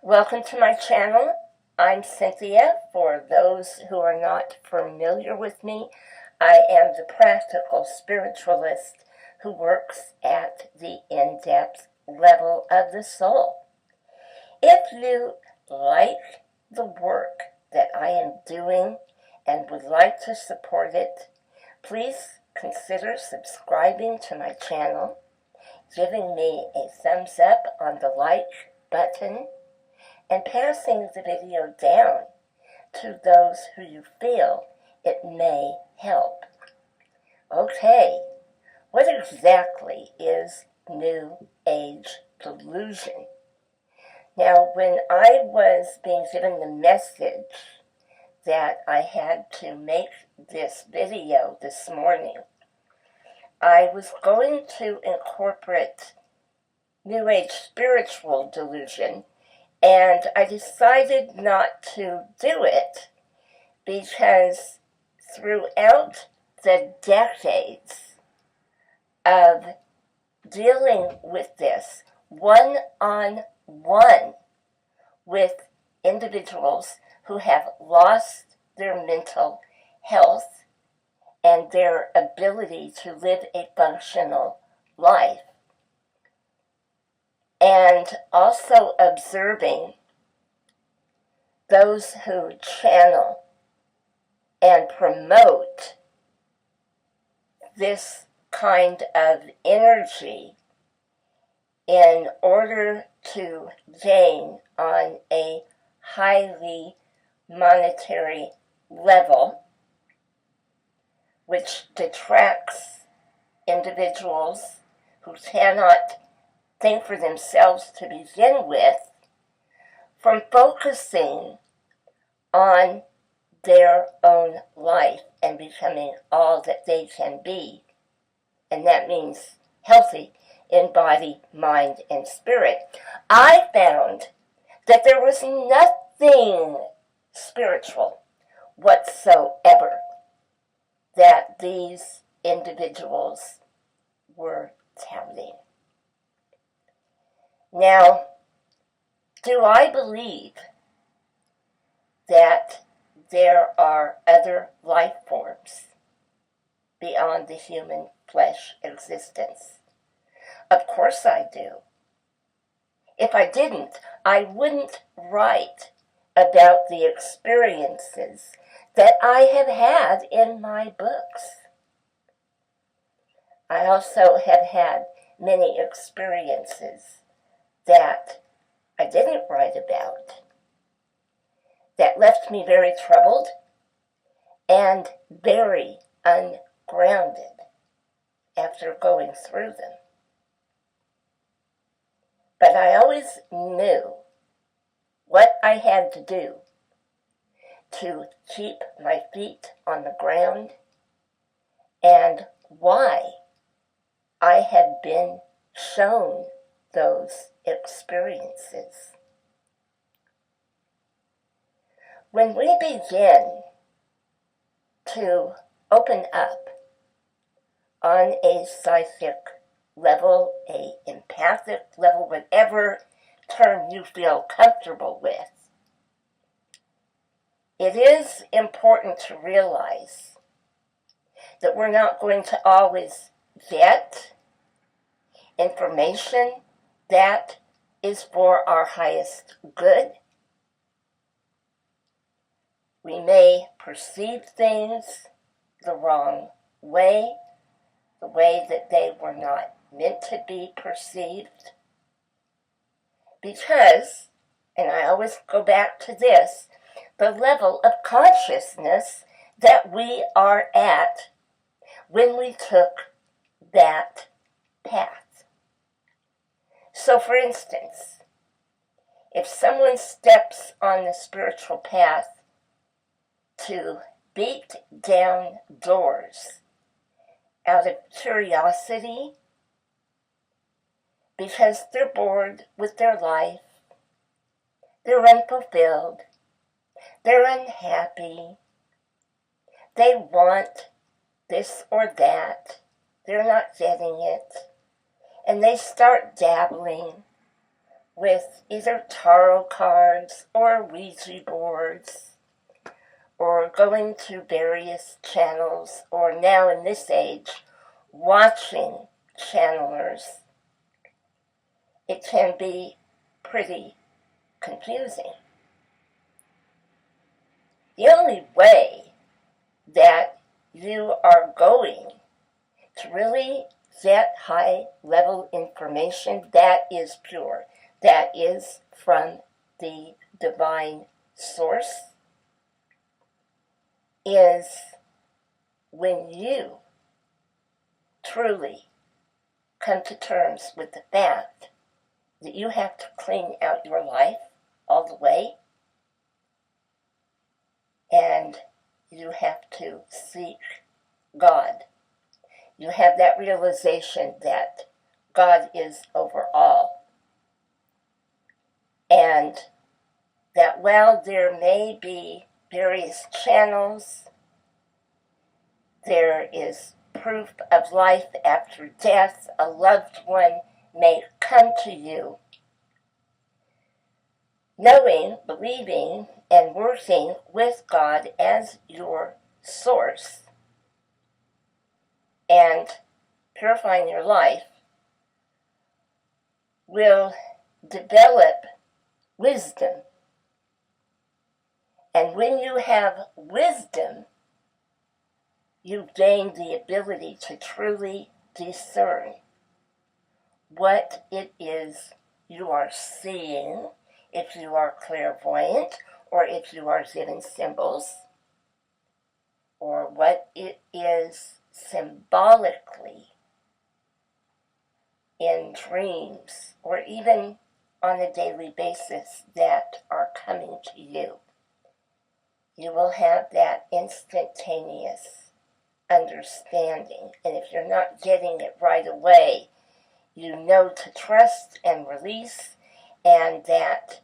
Welcome to my channel. I'm Cynthia. For those who are not familiar with me, I am the practical spiritualist who works at the in-depth level of the soul. If you like the work that I am doing and would like to support it, please consider subscribing to my channel, giving me a thumbs up on the like button, and passing the video down to those who you feel it may help. Okay, what exactly is New Age delusion? Now, when I was being given the message that I had to make this video this morning, I was going to incorporate New Age spiritual delusion, and I decided not to do it because throughout the decades of dealing with this one-on-one with individuals who have lost their mental health and their ability to live a functional life, and also observing those who channel and promote this kind of energy in order to gain on a highly monetary level, which detracts individuals who cannot think for themselves to begin with from focusing on their own life and becoming all that they can be. And that means healthy in body, mind, and spirit. I found that there was nothing spiritual whatsoever that these individuals were touting. Now, do I believe that there are other life forms beyond the human flesh existence? Of course I do. If I didn't, I wouldn't write about the experiences that I have had in my books. I also have had many experiences that I didn't write about, that left me very troubled and very ungrounded after going through them. But I always knew what I had to do to keep my feet on the ground and why I had been shown those experiences. When we begin to open up on a psychic level, a empathic level, whatever term you feel comfortable with, it is important to realize that we're not going to always get information that is for our highest good. We may perceive things the wrong way, the way that they were not meant to be perceived. Because, and I always go back to this, the level of consciousness that we are at when we took that path. So, for instance, if someone steps on the spiritual path to beat down doors out of curiosity, because they're bored with their life, they're unfulfilled, they're unhappy, they want this or that, they're not getting it, and they start dabbling with either tarot cards or Ouija boards, or going to various channels, or now in this age, watching channelers, it can be pretty confusing. The only way that you are going to really get high level information that is pure, that is from the divine source, is when you truly come to terms with the fact that you have to clean out your life all the way, and you have to seek God. You have that realization that God is over all, and that while there may be various channels, there is proof of life after death, a loved one may come to you, knowing, believing, and working with God as your source, and purifying your life will develop wisdom. And when you have wisdom, you gain the ability to truly discern what it is you are seeing, if you are clairvoyant, or if you are given symbols, or what it is symbolically in dreams, or even on a daily basis that are coming to you. You will have that instantaneous understanding. And if you're not getting it right away, you know to trust and release, and that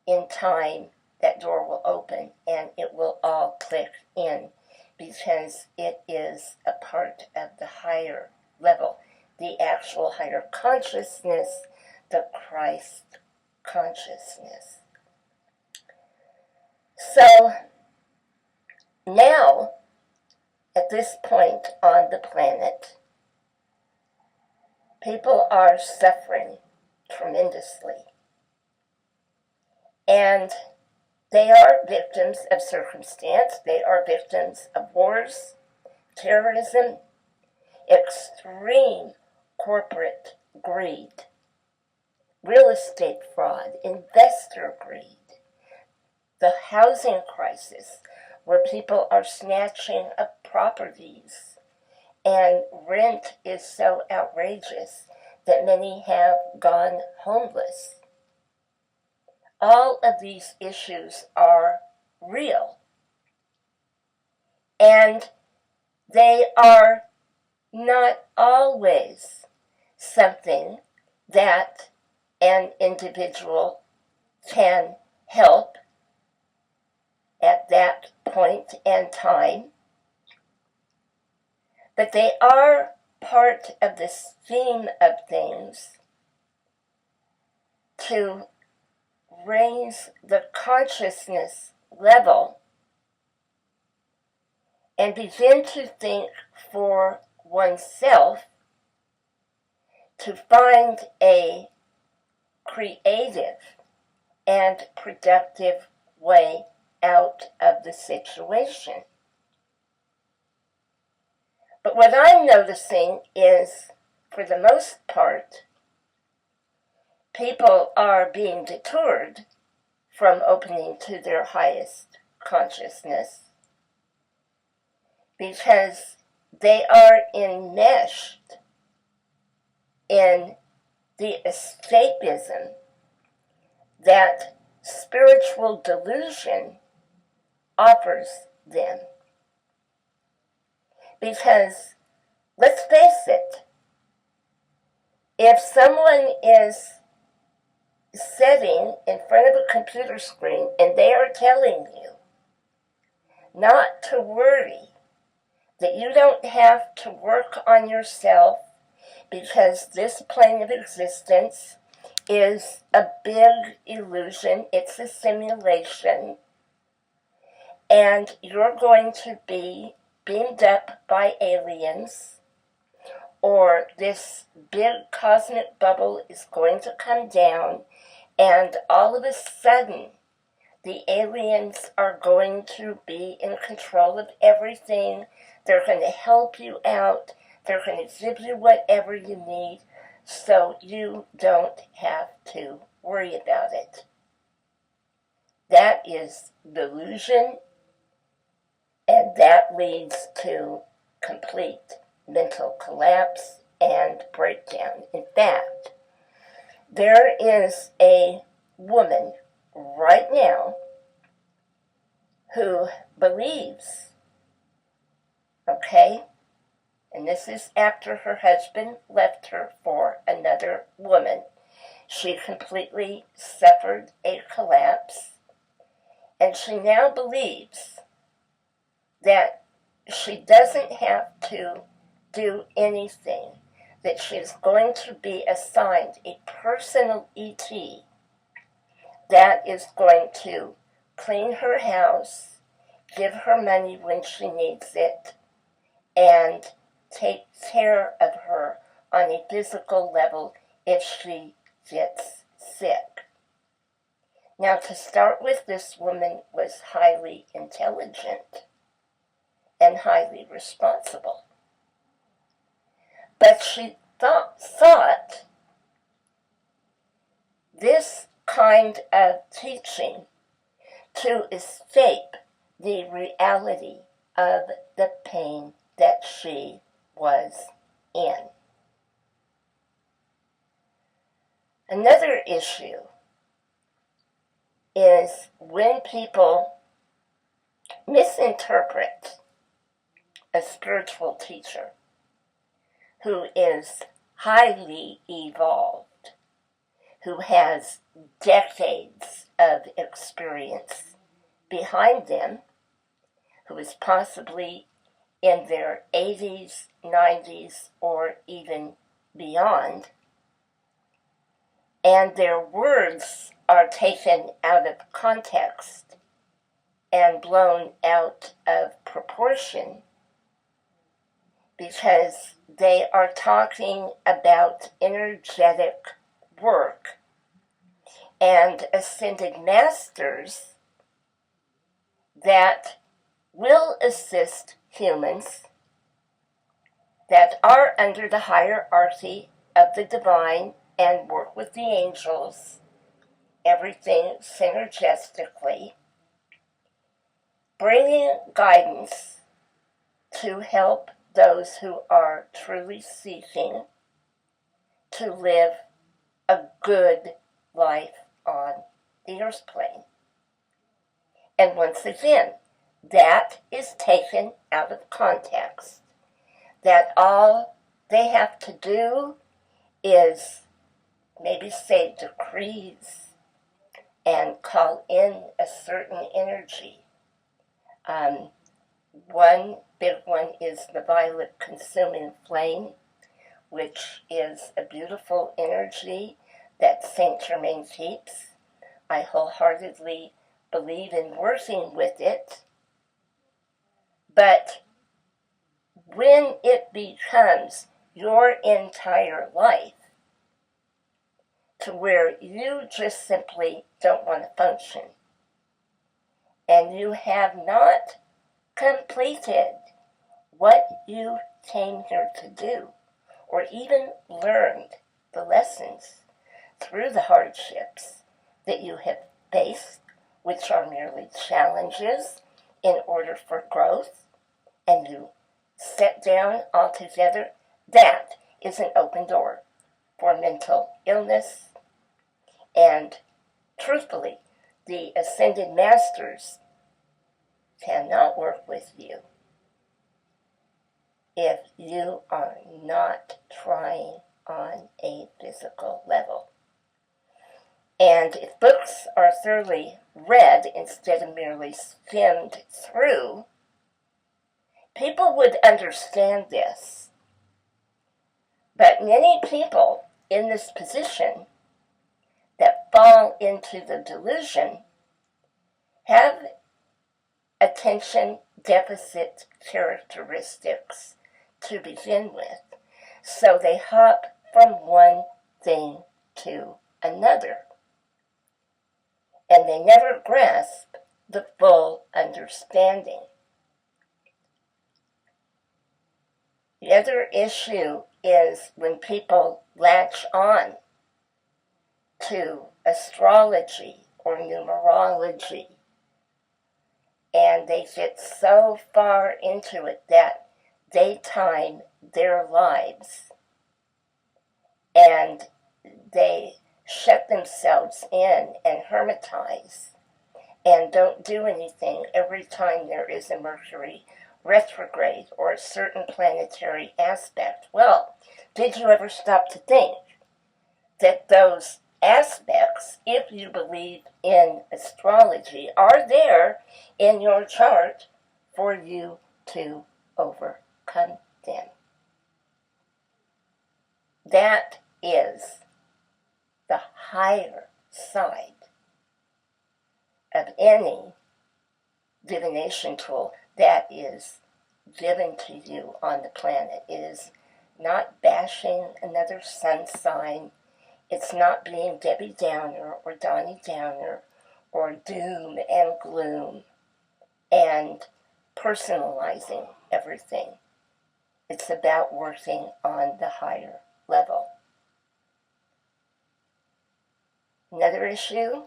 in time that door will open and it will all click in, because it is a part of the higher level, the actual higher consciousness, the Christ consciousness. So now, at this point on the planet, people are suffering tremendously. And they are victims of circumstance. They are victims of wars, terrorism, extreme corporate greed, real estate fraud, investor greed, the housing crisis, where people are snatching up properties, and rent is so outrageous that many have gone homeless. All of these issues are real, and they are not always something that an individual can help at that point and time, but they are part of the scheme of things to raise the consciousness level and begin to think for oneself, to find a creative and productive way out of the situation. But what I'm noticing is, for the most part, people are being deterred from opening to their highest consciousness because they are enmeshed in the escapism that spiritual delusion offers them. Because, let's face it, if someone is sitting in front of a computer screen and they are telling you not to worry, that you don't have to work on yourself because this plane of existence is a big illusion. It's a simulation. And you're going to be beamed up by aliens, or this big cosmic bubble is going to come down, and all of a sudden, the aliens are going to be in control of everything. They're going to help you out. They're going to give you whatever you need, so you don't have to worry about it. That is delusion, and that leads to complete mental collapse and breakdown. In fact, there is a woman right now who believes, okay, and this is after her husband left her for another woman. She completely suffered a collapse, and she now believes that she doesn't have to do anything, that she's going to be assigned a personal ET that is going to clean her house, give her money when she needs it, and take care of her on a physical level if she gets sick. Now, to start with, this woman was highly intelligent and highly responsible. But she thought this kind of teaching to escape the reality of the pain that she was in. Another issue is when people misinterpret a spiritual teacher who is highly evolved, who has decades of experience behind them, who is possibly in their 80s, 90s, or even beyond, and their words are taken out of context and blown out of proportion because they are talking about energetic work and ascended masters that will assist humans that are under the hierarchy of the divine and work with the angels, everything synergistically, bringing guidance to help those who are truly seeking to live a good life on the earth plane. And once again, that is taken out of context. That all they have to do is maybe say decrees and call in a certain energy. One big one is the violet consuming flame, which is a beautiful energy that Saint Germain keeps. I wholeheartedly believe in working with it. But when it becomes your entire life, to where you just simply don't want to function, and you have not completed what you came here to do, or even learned the lessons through the hardships that you have faced, which are merely challenges in order for growth, and you set down altogether, that is an open door for mental illness. And truthfully, the ascended masters cannot work with you if you are not trying on a physical level. And if books are thoroughly read instead of merely skimmed through, people would understand this. But many people in this position fall into the delusion have attention deficit characteristics to begin with. So they hop from one thing to another. And they never grasp the full understanding. The other issue is when people latch on to astrology or numerology, and they get so far into it that they time their lives and they shut themselves in and hermitize and don't do anything every time there is a Mercury retrograde or a certain planetary aspect. Well, did you ever stop to think that those aspects, if you believe in astrology, are there in your chart for you to overcome them? That is the higher side of any divination tool that is given to you on the planet. It is not bashing another sun sign. It's not being Debbie Downer or Donnie Downer or doom and gloom and personalizing everything. It's about working on the higher level. Another issue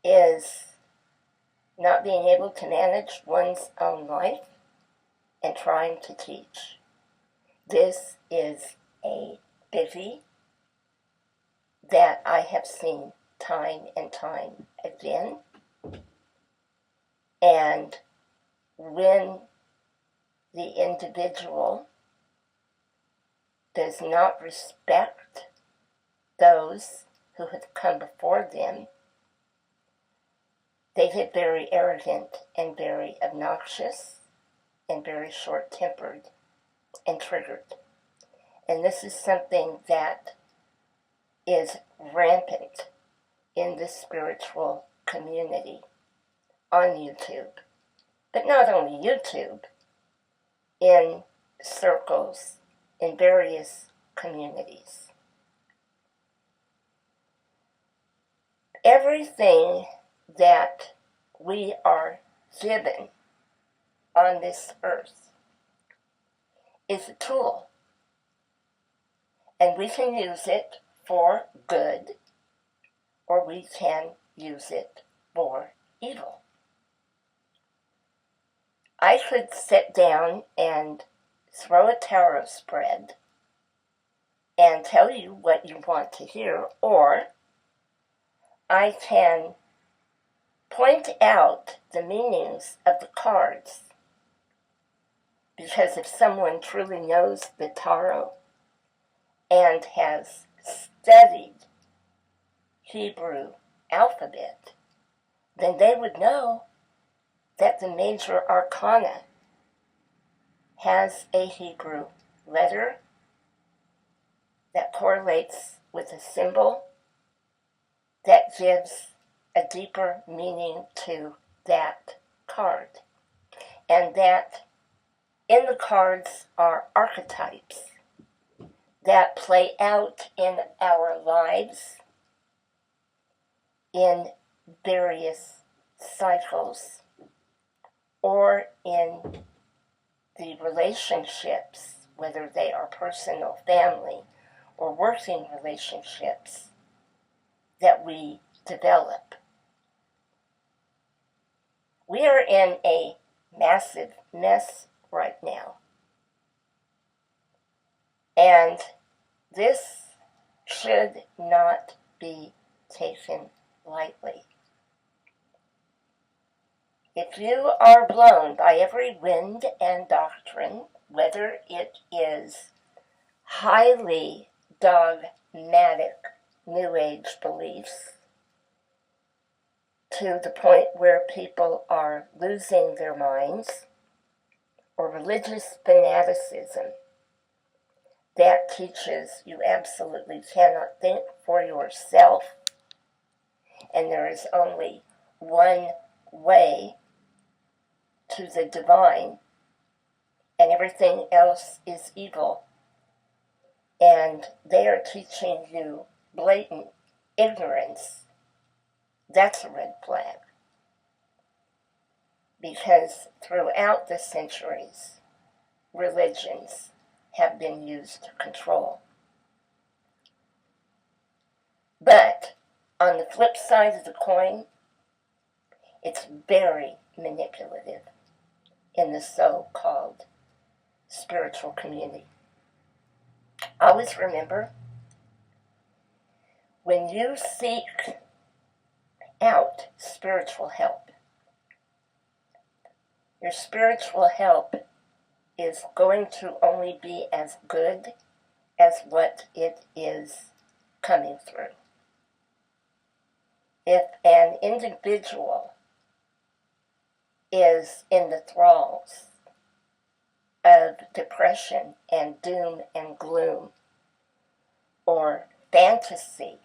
is not being able to manage one's own life and trying to teach. This is a biggie that I have seen time and time again. And when the individual does not respect those who have come before them, they get very arrogant and very obnoxious and very short-tempered and triggered. And this is something that is rampant in the spiritual community on YouTube. But not only YouTube, in circles, in various communities. Everything that we are given on this earth is a tool, and we can use it for good, or we can use it for evil. I could sit down and throw a tarot spread and tell you what you want to hear, or I can point out the meanings of the cards. Because if someone truly knows the tarot and has studied Hebrew alphabet, then they would know that the major arcana has a Hebrew letter that correlates with a symbol that gives a deeper meaning to that card. And that in the cards are archetypes that play out in our lives in various cycles or in the relationships, whether they are personal, family, or working relationships that we develop. We are in a massive mess right now. And this should not be taken lightly. If you are blown by every wind and doctrine, whether it is highly dogmatic New Age beliefs, to the point where people are losing their minds, or religious fanaticism that teaches you absolutely cannot think for yourself and there is only one way to the divine, and everything else is evil. And they are teaching you blatant ignorance. That's a red flag. Because throughout the centuries, religions have been used to control. But on the flip side of the coin, it's very manipulative in the so-called spiritual community. Always remember, when you seek out spiritual help, your spiritual help is going to only be as good as what it is coming through. If an individual is in the thralls of depression and doom and gloom or fantasy,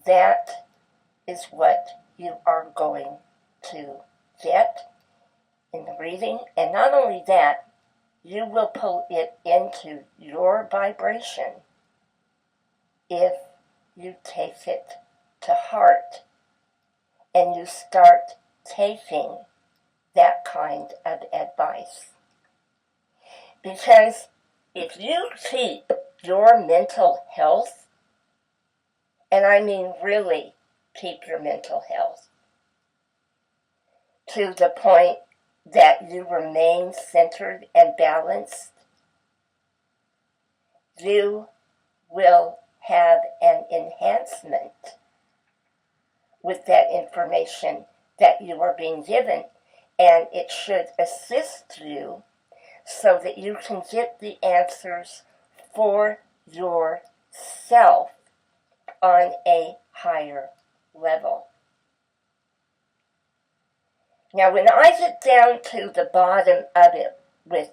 that is what you are going to get in the reading. And not only that, you will pull it into your vibration if you take it to heart and you start taking that kind of advice. Because if you keep your mental health, and I mean really keep your mental health, to the point that you remain centered and balanced, you will have an enhancement with that information that you are being given, and it should assist you so that you can get the answers for yourself on a higher level. Now, when I get down to the bottom of it with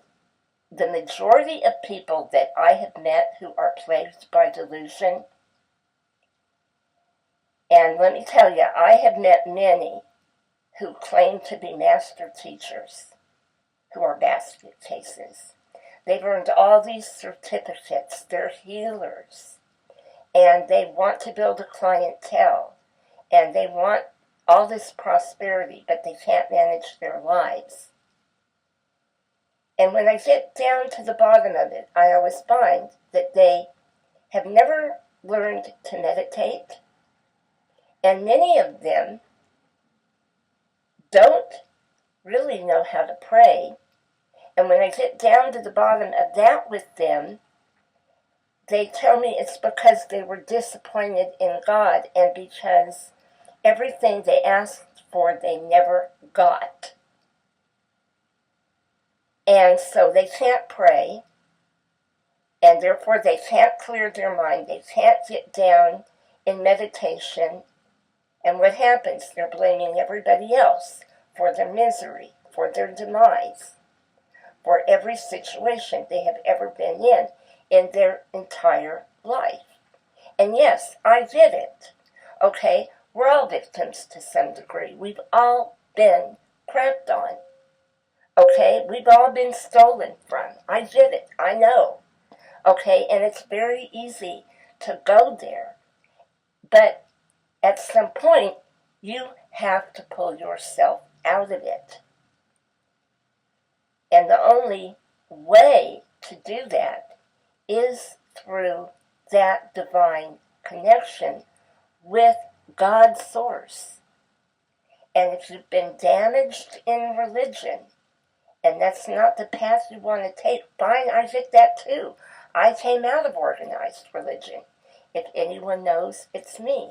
the majority of people that I have met who are plagued by delusion, and let me tell you, I have met many who claim to be master teachers who are basket cases. They've earned all these certificates. They're healers. And they want to build a clientele. And they want all this prosperity, but they can't manage their lives. And when I get down to the bottom of it, I always find that they have never learned to meditate. And many of them don't really know how to pray. And when I get down to the bottom of that with them, they tell me it's because they were disappointed in God and because everything they asked for they never got. And so they can't pray, and therefore they can't clear their mind. They can't get down in meditation. And what happens? They're blaming everybody else for their misery, for their demise, for every situation they have ever been in their entire life. And yes, I get it. Okay, we're all victims to some degree. We've all been crapped on. Okay, we've all been stolen from. I get it. I know. Okay, and it's very easy to go there. But at some point, you have to pull yourself out of it. And the only way to do that is through that divine connection with God's source. And if you've been damaged in religion, and that's not the path you want to take, fine, I get that too. I came out of organized religion. If anyone knows, it's me.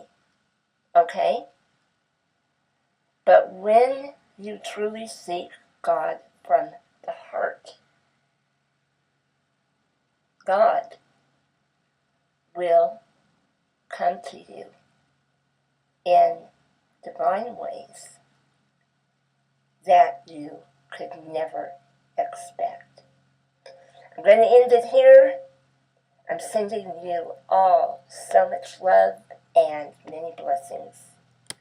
Okay? But when you truly seek God from the heart, God will come to you in divine ways that you could never expect. I'm going to end it here. I'm sending you all so much love and many blessings.